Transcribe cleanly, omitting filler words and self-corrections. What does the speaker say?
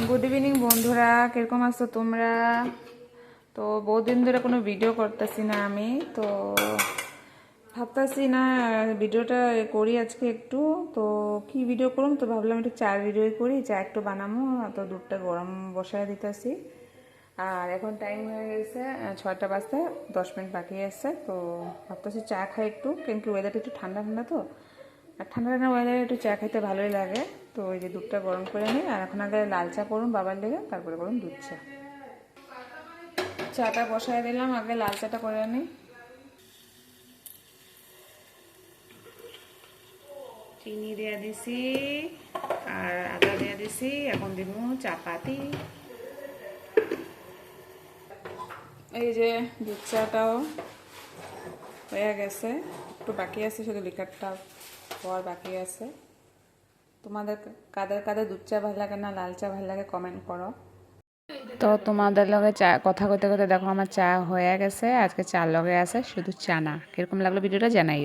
Good evening বন্ধুরা, কিরকম আছো তোমরা? তো বহুদিন ধরে কোনো ভিডিও করতেছি না আমি, তো ভাবতেছি না ভিডিওটা করি আজকে একটু। তো কি ভিডিও করুম, তো ভাবলাম একটু চার ভিডিও করি, চা একটু বানামো। তো দুধটা গরম বসায় দিতেছি। আর এখন টাইম হয়ে গেছে 6টা বাজতে 10 মিনিট বাকি আছে। তো ভাবতেছি চা খাই একটু, কিন্তু ওয়েদারটা একটু ঠান্ডা ঠান্ডা, তো আর ঠান্ডা ঠান্ডা ওয়েদারে একটু চা খাইতে ভালোই লাগে। তো ওই যে দুধটা গরম করে নিই, আর এখন আগে লাল চা করুন বাবার লেগে, তারপরে করুন দুধ চা। চাটা বসায় দিলাম, আগে লাল চাটা করে নিই। চিনি দিয়ে দিছি আর আদা দিয়ে দিছি, এখন দিব চাপাতি। এই যে দুধ চাটাও হয়ে গেছে, একটু বাকি আছে, শুধু লিকারটা হওয়ার বাকি আছে। তোমাদের কাদের কাদের দুধ চা ভালো লাগে না লাল চা ভালো লাগে কমেন্ট করো। তো তোমাদের লগে চা কথা কইতে কইতে দেখো আমার চা হয়ে গেছে। আজকে চার লগে আছে শুধু চা না। কিরকম লাগলো ভিডিওটা জানাই।